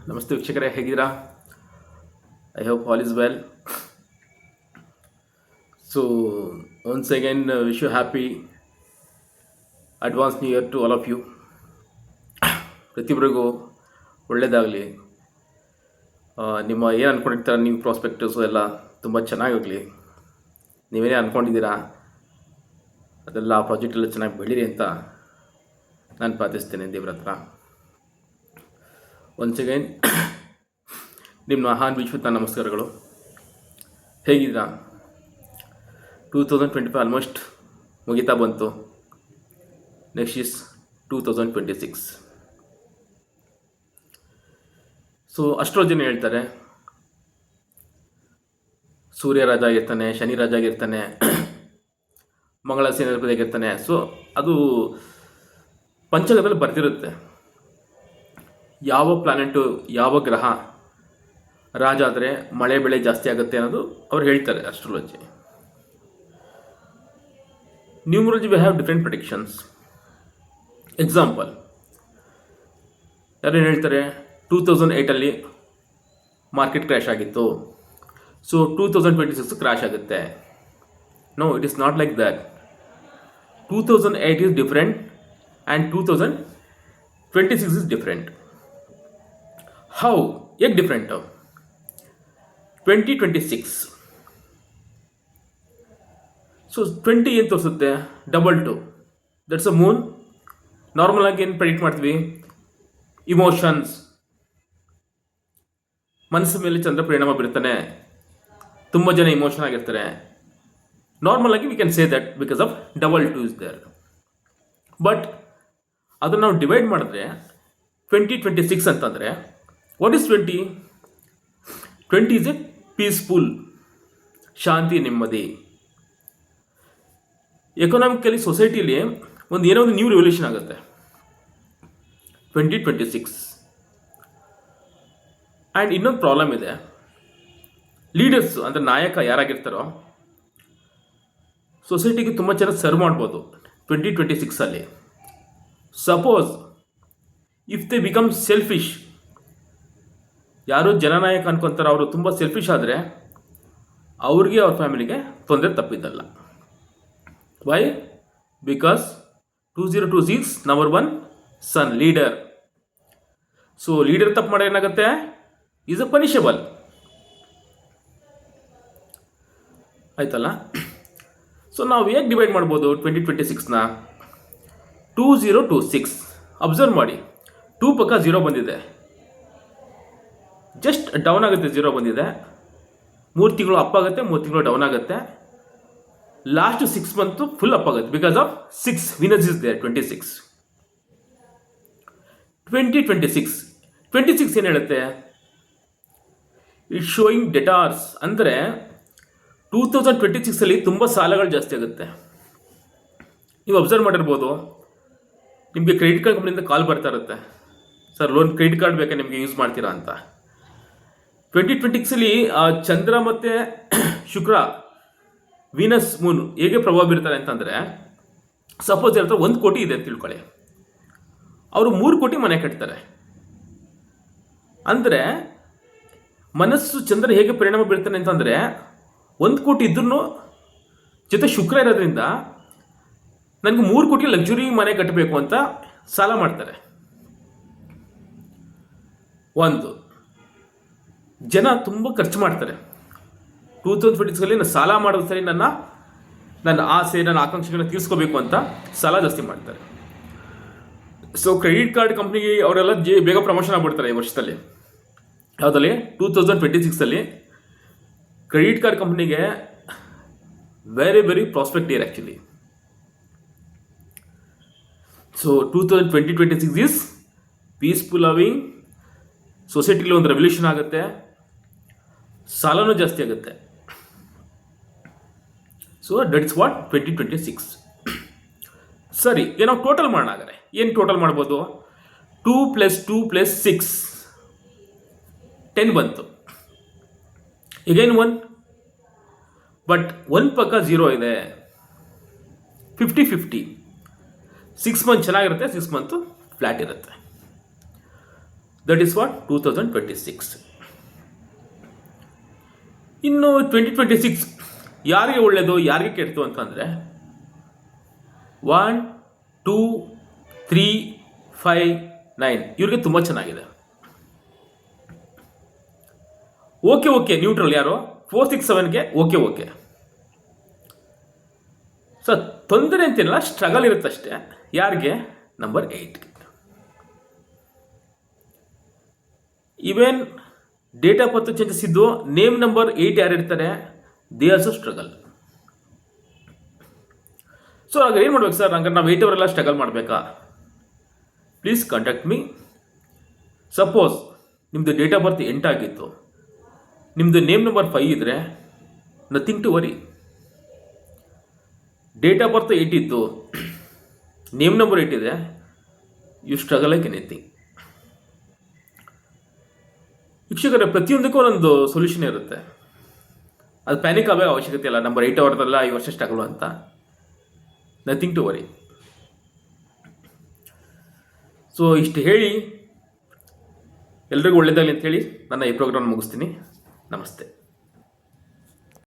ನಮಸ್ತೆ ವೀಕ್ಷಕರೇ, ಹೇಗಿದ್ದೀರಾ? I hope all is well. So once again wish you happy advance new year to all of you. ಪ್ರತಿಯೊಬ್ಬರಿಗೂ ಒಳ್ಳೆಯದಾಗಲಿ. ನಿಮ್ಮ ಏನು ಅಂದ್ಕೊಂಡಿರ್ತಾರೆ ನೀವು ಪ್ರಾಸ್ಪೆಕ್ಟಸು ಎಲ್ಲ ತುಂಬ ಚೆನ್ನಾಗಾಗಲಿ. ನೀವೇನೇ ಅಂದ್ಕೊಂಡಿದ್ದೀರಾ ಅದೆಲ್ಲ ಆ ಪ್ರಾಜೆಕ್ಟ್ ಎಲ್ಲ ಚೆನ್ನಾಗಿ ಬೆಳೀರಿ ಅಂತ ನಾನು ಪ್ರಾರ್ಥಿಸ್ತೇನೆ ದೇವ್ರ ಹತ್ರ. ಒನ್ಸ್ ಅಗೈನ್ ನಿಮ್ಮ ಮಹಾನ್ ವಿಶ್ವತ ನಮಸ್ಕಾರಗಳು. ಹೇಗಿದ್ದೀರಾ? 2025 ಆಲ್ಮೋಸ್ಟ್ ಮುಗಿತಾ ಬಂತು. Next is 2026. ಸೊ ಅಷ್ಟೋ ಜನ ಹೇಳ್ತಾರೆ ಸೂರ್ಯ ರಾಜ ಆಗಿರ್ತಾನೆ, ಶನಿ ರಾಜ ಆಗಿರ್ತಾನೆ, ಮಂಗಳ ಸೇನಾಧಿಪತಿ ಆಗಿರ್ತಾನೆ. ಸೊ ಅದು ಪಂಚಗದಲ್ಲಿ ಬರ್ತಿರುತ್ತೆ. ಯಾವ ಪ್ಲಾನೆಟು, ಯಾವ ಗ್ರಹ ರಾಜ ಆದರೆ ಮಳೆ ಬೆಳೆ ಜಾಸ್ತಿ ಆಗುತ್ತೆ ಅನ್ನೋದು ಅವ್ರು ಹೇಳ್ತಾರೆ astrology. Numerology we have different predictions. Example, ಯಾರೇನು ಹೇಳ್ತಾರೆ 2008 ಮಾರ್ಕೆಟ್ ಕ್ರ್ಯಾಶ್ ಆಗಿತ್ತು, ಸೊ 2026 ಕ್ರ್ಯಾಶ್ ಆಗುತ್ತೆ. No, it is not like that. 2008 is different and 2026 is different. How? ಹೇಗೆ ಡಿಫ್ರೆಂಟು? 2026 ಸೊ 20 ಏನು ತೋರಿಸುತ್ತೆ? 2 ದಟ್ಸ್ ಅ ಮೂನ್. ನಾರ್ಮಲ್ ಆಗಿ ಏನು ಪ್ರೆಡಿಕ್ಟ್ ಮಾಡ್ತೀವಿ? ಇಮೋಷನ್ಸ್, ಮನಸ್ಸು ಮೇಲೆ ಚಂದ್ರ ಪರಿಣಾಮ ಬೀರ್ತಾನೆ, ತುಂಬ ಜನ ಇಮೋಷನ್ ಆಗಿರ್ತಾರೆ. ನಾರ್ಮಲ್ ಆಗಿ we can say that because of 2 is there. But ಅದನ್ನು ನಾವು ಡಿವೈಡ್ ಮಾಡಿದ್ರೆ 2026 ಅಂತಂದರೆ what is 20? 20 is a peaceful, ಶಾಂತಿ, ನೆಮ್ಮದಿ. ಎಕನಾಮಿಕಲಿ ಸೊಸೈಟಿಲಿ ಏನೋ ಒಂದು ನ್ಯೂ ರೆವಲ್ಯೂಷನ್ ಆಗುತ್ತೆ 2026. ಆ್ಯಂಡ್ ಇನ್ನೊಂದು ಪ್ರಾಬ್ಲಮ್ ಇದೆ. ಲೀಡರ್ಸ್ ಅಂದರೆ ನಾಯಕ ಯಾರಾಗಿರ್ತಾರೋ ಸೊಸೈಟಿಗೆ ತುಂಬ ಚೆನ್ನಾಗಿ ಸರ್ವ್ ಮಾಡ್ಬೋದು 2026. Suppose if they become selfish, ಯಾರು ಜನನಾಯಕ ಅನ್ಕೊತಾರೆ ಅವರು ತುಂಬ ಸೆಲ್ಫಿಶ್ ಆದರೆ ಅವ್ರಿಗೆ ಅವ್ರ ಫ್ಯಾಮಿಲಿಗೆ ತೊಂದರೆ ತಪ್ಪಿದ್ದಲ್ಲ. Why? Because 2026 number 1 sun, leader. So leader ತಪ್ಪು ಮಾಡೋದು ಏನಾಗುತ್ತೆ? Is a punishable. ಆಯ್ತಲ್ಲ? ಸೊ ನಾವು ಹೇಗೆ ಡಿವೈಡ್ ಮಾಡ್ಬೋದು 2026ನ? 2026 ಅಬ್ಸರ್ವ್ ಮಾಡಿ. 2 ಪಕ್ಕ 0 ಬಂದಿದೆ, ಜಸ್ಟ್ ಡೌನ್ ಆಗುತ್ತೆ. 0 ಬಂದಿದೆ, 3 ತಿಂಗಳು ಅಪ್ ಆಗುತ್ತೆ, 3 ತಿಂಗಳು ಡೌನ್ ಆಗುತ್ತೆ. ಲಾಸ್ಟ್ 6 ಮಂತು ಫುಲ್ ಅಪ್ ಆಗುತ್ತೆ because of 6 Venus is there. 2026 ಏನು ಹೇಳುತ್ತೆ? It showing debtors. ಅಂದರೆ 2026 ತುಂಬ ಸಾಲಗಳು ಜಾಸ್ತಿ ಆಗುತ್ತೆ. ನೀವು ಅಬ್ಸರ್ವ್ ಮಾಡಿರ್ಬೋದು, ನಿಮಗೆ ಕ್ರೆಡಿಟ್ ಕಾರ್ಡ್ ಕಂಪ್ನಿಯಿಂದ ಕಾಲ್ ಬರ್ತಾ ಇರುತ್ತೆ, ಸರ್ ಲೋನ್ ಕ್ರೆಡಿಟ್ ಕಾರ್ಡ್ ಬೇಕಾ ನಿಮಗೆ, ಯೂಸ್ ಮಾಡ್ತೀರಾ ಅಂತ. 2026 ಚಂದ್ರ ಮತ್ತು ಶುಕ್ರ, ವೀನಸ್, ಮೂನ್ ಹೇಗೆ ಪ್ರಭಾವ ಬೀರ್ತಾರೆ ಅಂತಂದರೆ, ಸಪೋಸ್ ಹೇಳ್ತಾರೆ 1 ಕೋಟಿ ಇದೆ ಅಂತ ತಿಳ್ಕೊಳ್ಳಿ, ಅವರು 3 ಕೋಟಿ ಮನೆ ಕಟ್ತಾರೆ. ಅಂದರೆ ಮನಸ್ಸು ಚಂದ್ರ ಹೇಗೆ ಪರಿಣಾಮ ಬೀರ್ತಾನೆ ಅಂತಂದರೆ 1 ಕೋಟಿ ಇದ್ರೂ ಜೊತೆ ಶುಕ್ರ ಇರೋದ್ರಿಂದ ನನಗೆ 3 ಕೋಟಿ ಲಕ್ಸುರಿ ಮನೆ ಕಟ್ಟಬೇಕು ಅಂತ ಸಾಲ ಮಾಡ್ತಾರೆ. ಒಂದು ಜನ ತುಂಬ ಖರ್ಚು ಮಾಡ್ತಾರೆ 2026 ನಾನು ಸಾಲ ಮಾಡೋದು ಸರಿ, ನನ್ನ ಆಸೆ, ನನ್ನ ಆಕಾಂಕ್ಷೆಗಳನ್ನ ತೀರಿಸ್ಕೋಬೇಕು ಅಂತ ಸಾಲ ಜಾಸ್ತಿ ಮಾಡ್ತಾರೆ. ಸೊ ಕ್ರೆಡಿಟ್ ಕಾರ್ಡ್ ಕಂಪ್ನಿಗೆ ಅವರೆಲ್ಲ ಬೇಗ ಪ್ರಮೋಷನ್ ಆಗ್ಬಿಡ್ತಾರೆ ಈ ವರ್ಷದಲ್ಲಿ. ಯಾವುದಲ್ಲಿ? 2026 ಕ್ರೆಡಿಟ್ ಕಾರ್ಡ್ ಕಂಪ್ನಿಗೆ very very prospect year actually. So 2026 is peaceful loving. ಸೊಸೈಟಿಲಿ ಒಂದು ರೆವಲ್ಯೂಷನ್ ಆಗುತ್ತೆ, ಸಾಲನೂ ಜಾಸ್ತಿ ಆಗುತ್ತೆ. So that is what 2026. ಸರಿ, ಏನೋ ಟೋಟಲ್ ಮಾಡೋಣ. ಹಾಗಾದ್ರೆ ಏನು ಟೋಟಲ್ ಮಾಡ್ಬೋದು? 2 + 2 + 6 10 ಬಂತು. ಈಗೇನು 1, ಬಟ್ 1 ಪಕ್ಕ 0 ಇದೆ. 50-50. 6 ಮಂತ್ ಚೆನ್ನಾಗಿರುತ್ತೆ, 6 ಮಂತು ಫ್ಲ್ಯಾಟ್ ಇರುತ್ತೆ. That is what 2026. ಇನ್ನು 2026 ಯಾರಿಗೆ ಒಳ್ಳೆಯದು ಯಾರಿಗೆ ಕೆಡ್ತು ಅಂತಂದರೆ 1, 2, 3, 5, 9 ಇವ್ರಿಗೆ ತುಂಬ ಚೆನ್ನಾಗಿದೆ. ಓಕೆ ನ್ಯೂಟ್ರಲ್ ಯಾರು 4, 6, 7ಗೆ ಓಕೆ. ಸೊ ತೊಂದರೆ ಅಂತಿಲ್ಲ, ಸ್ಟ್ರಗಲ್ ಇರುತ್ತಷ್ಟೇ. ಯಾರಿಗೆ? ನಂಬರ್ 8ಗೆ. Even date of birth changes ಇದ್ದು ನೇಮ್ ನಂಬರ್ 8 ಯಾರು ಇರ್ತಾರೆ, ದೇ ಆಲ್ಸೋ ಸ್ಟ್ರಗಲ್. ಸೊ ಹಾಗೆ ಏನು ಮಾಡ್ಬೇಕು ಸರ್? ಹಂಗಾರೆ ನಾವು 8 ಅವರೆಲ್ಲ ಸ್ಟ್ರಗಲ್ ಮಾಡಬೇಕಾ? Please contact me. ಸಪೋಸ್ ನಿಮ್ಮದು ಡೇಟ್ ಆಫ್ ಬರ್ತ್ 8 ಆಗಿತ್ತು, ನಿಮ್ಮದು ನೇಮ್ ನಂಬರ್ 5 ಇದ್ದರೆ nothing to worry. Date of birth 8 ಇತ್ತು, ನೇಮ್ ನಂಬರ್ 8 ಇದೆ, ಯು ಸ್ಟ್ರಗಲ್ ಲೈಕ್ ಎನಿಥಿಂಗ್. ವೀಕ್ಷಕರೇ, ಪ್ರತಿಯೊಂದಕ್ಕೂ ಒಂದೊಂದು ಸೊಲ್ಯೂಷನ್ ಇರುತ್ತೆ. ಅದು ಪ್ಯಾನಿಕ್ ಆಗೋ ಅವಶ್ಯಕತೆ ಇಲ್ಲ. ನಂಬರ್ 8 ಅವರದಲ್ಲ ಈ ವರ್ಷ ಸ್ಟ್ರಗಲ್ ಅಂತ. Nothing to worry. ಸೊ ಇಷ್ಟು ಹೇಳಿ ಎಲ್ರಿಗೂ ಒಳ್ಳೆಯದಾಗಲಿ ಅಂತ ಹೇಳಿ ನನ್ನ ಈ ಪ್ರೋಗ್ರಾಮ್ ಮುಗಿಸ್ತೀನಿ. ನಮಸ್ತೆ.